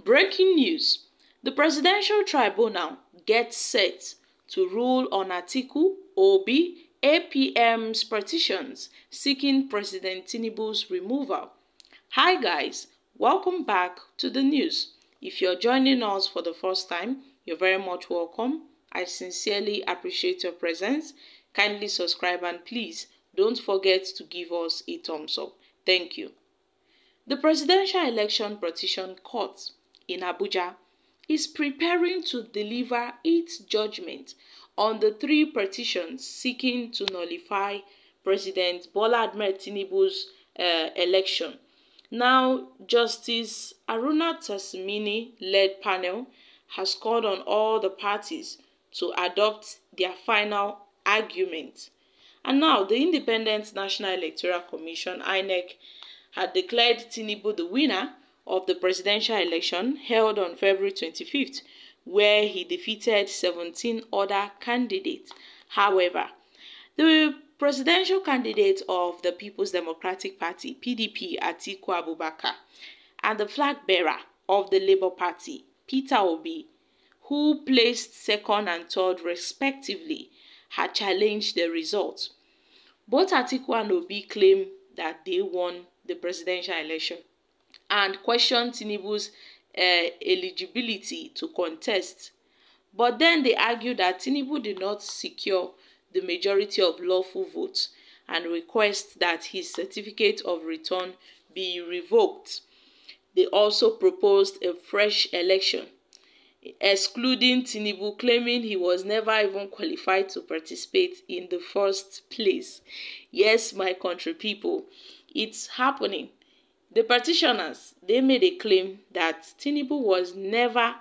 Breaking news: the Presidential Tribunal gets set to rule on Atiku, Obi, APM's petitions seeking President Tinubu's removal. Hi guys, welcome back to the news. If you're joining us for the first time, you're very much welcome. I sincerely appreciate your presence. Kindly subscribe and please don't forget to give us a thumbs up. Thank you. The Presidential Election Petition Court in Abuja is preparing to deliver its judgment on the three petitions seeking to nullify President Bola Ahmed Tinubu's election. Now, Justice Aruna Tasmini-led panel has called on all the parties to adopt their final argument. And now, the Independent National Electoral Commission, INEC, had declared Tinubu the winner of the presidential election held on February 25th, where he defeated 17 other candidates. However, the presidential candidate of the People's Democratic Party, PDP, Atiku Abubakar, and the flag bearer of the Labour Party, Peter Obi, who placed second and third respectively, had challenged the results. Both Atiku and Obi claim that they won the presidential election and questioned Tinubu's eligibility to contest. But then they argued that Tinubu did not secure the majority of lawful votes and request that his certificate of return be revoked. They also proposed a fresh election, excluding Tinubu, claiming he was never even qualified to participate in the first place. Yes, my country people, it's happening. The petitioners, they made a claim that Tinubu was never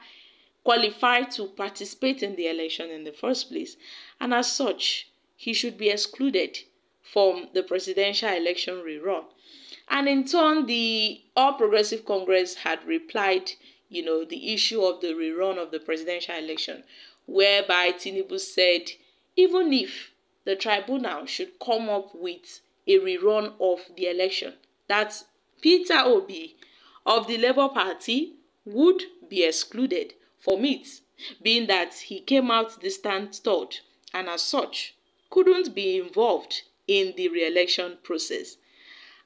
qualified to participate in the election in the first place, and as such, he should be excluded from the presidential election rerun. And in turn, the All Progressive Congress had replied, the issue of the rerun of the presidential election, whereby Tinubu said even if the tribunal should come up with a rerun of the election, that Peter Obi of the Labour Party would be excluded from it, being that he came out distant third and as such couldn't be involved in the re-election process.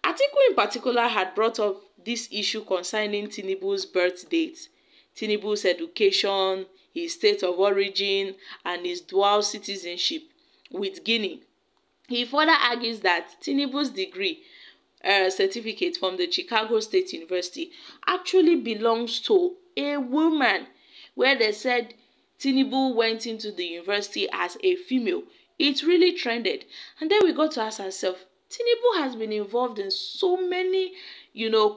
Atiku in particular had brought up this issue concerning Tinubu's birth date, Tinubu's education, his state of origin, and his dual citizenship with Guinea. He further argues that Tinubu's degree certificate from the Chicago State University actually belongs to a woman, where they said Tinubu went into the university as a female. It really trended. And then we got to ask ourselves, Tinubu has been involved in so many,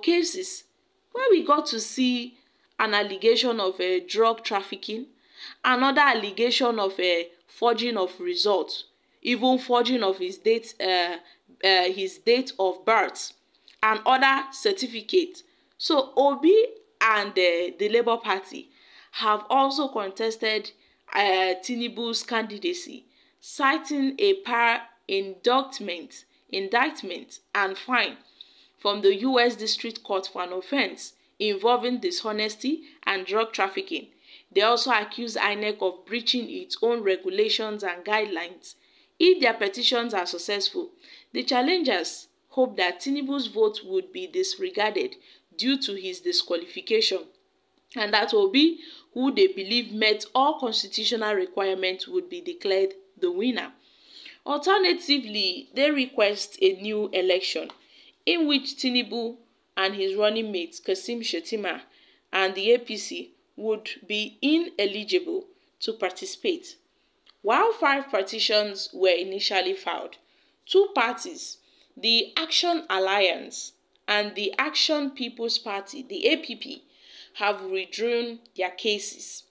cases where we got to see an allegation of drug trafficking, another allegation of forging of results, even forging of his date of birth, and other certificates. So Obi and the Labour Party have also contested Tinubu's candidacy, citing a prior indictment and fine from the U.S. District Court for an offense involving dishonesty and drug trafficking. They also accuse INEC of breaching its own regulations and guidelines. If their petitions are successful, the challengers hope that Tinubu's vote would be disregarded due to his disqualification, and that Obi, who they believe met all constitutional requirements, would be declared the winner. Alternatively, they request a new election in which Tinubu and his running mates Kasim Shettima and the APC would be ineligible to participate. While 5 petitions were initially filed, 2 parties, the Action Alliance and the Action People's Party, the APP, have withdrawn their cases.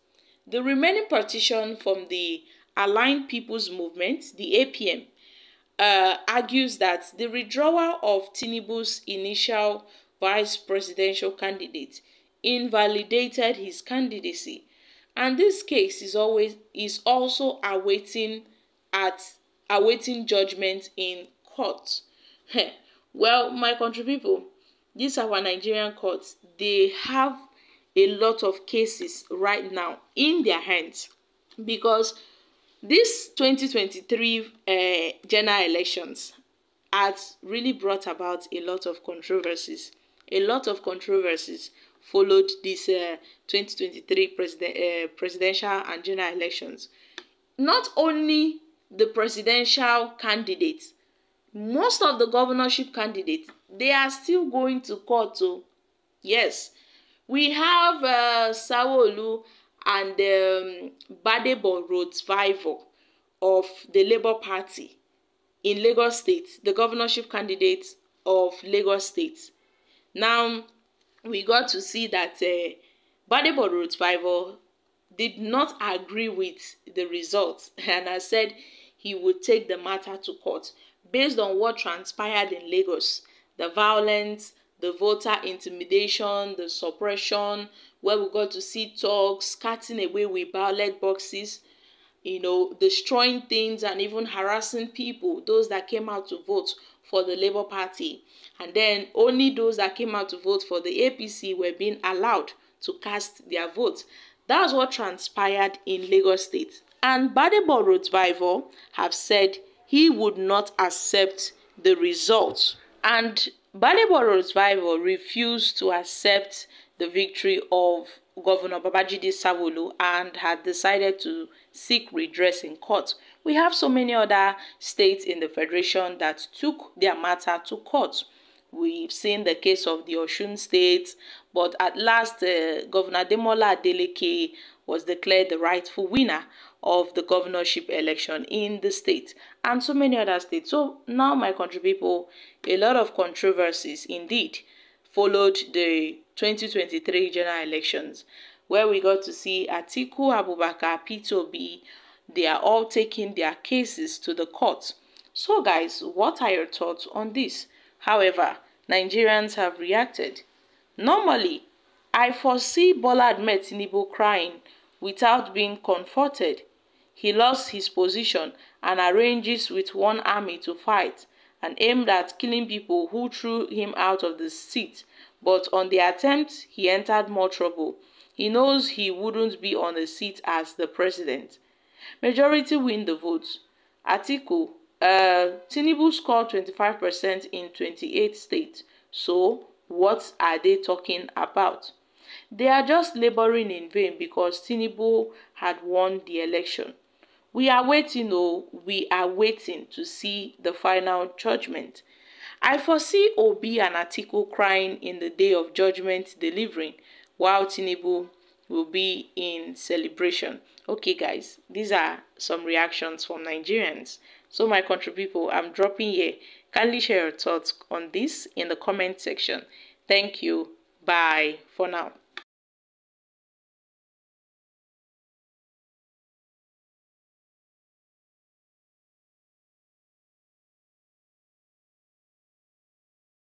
The remaining petition from the Aligned People's Movement, the APM, argues that the withdrawal of Tinubu's initial vice presidential candidate invalidated his candidacy, and this case is also awaiting judgment in court. Well, my country people, these are our Nigerian courts. They have a lot of cases right now in their hands, because this 2023 general elections has really brought about a lot of controversies. A lot of controversies followed this 2023 presidential and general elections. Not only the presidential candidates, most of the governorship candidates, they are still going to court. So yes, we have Sanwo-Olu and Gbadebo Road-Vival of the Labour Party in Lagos State, the governorship candidate of Lagos State. Now, we got to see that Gbadebo Road-Vival did not agree with the results and has said he would take the matter to court based on what transpired in Lagos, the violence, the voter intimidation, the suppression, where we got to see thugs carting away with ballot boxes, destroying things and even harassing people, those that came out to vote for the Labour Party. And then only those that came out to vote for the APC were being allowed to cast their votes. That's what transpired in Lagos State. And Gbadebo Road-Vival have said he would not accept the results. And Gbadebo Road-Vival refused to accept the victory of Governor Babajide Sanwo-Olu and had decided to seek redress in court. We have so many other states in the federation that took their matter to court. We've seen the case of the Osun State, but at last Governor Demola Adeleke was declared the rightful winner of the governorship election in the state, and so many other states. So now, my country people, a lot of controversies indeed followed the 2023 general elections, where we got to see Atiku, Abubakar, P2B, they are all taking their cases to the court. So guys, what are your thoughts on this? However, Nigerians have reacted. Normally, I foresee Bola Ahmed Tinubu crying without being comforted. He lost his position and arranges with one army to fight and aimed at killing people who threw him out of the seat. But on the attempt, he entered more trouble. He knows he wouldn't be on the seat as the president. Majority win the vote. Atiku, Tinubu scored 25% in 28 states. So, what are they talking about? They are just laboring in vain because Tinubu had won the election. We are waiting, we are waiting to see the final judgment. I foresee Obi and Atiku crying in the day of judgment delivering, while Tinubu will be in celebration. Okay guys, these are some reactions from Nigerians. So my country people, I'm dropping here. Kindly share your thoughts on this in the comment section. Thank you. Bye for now.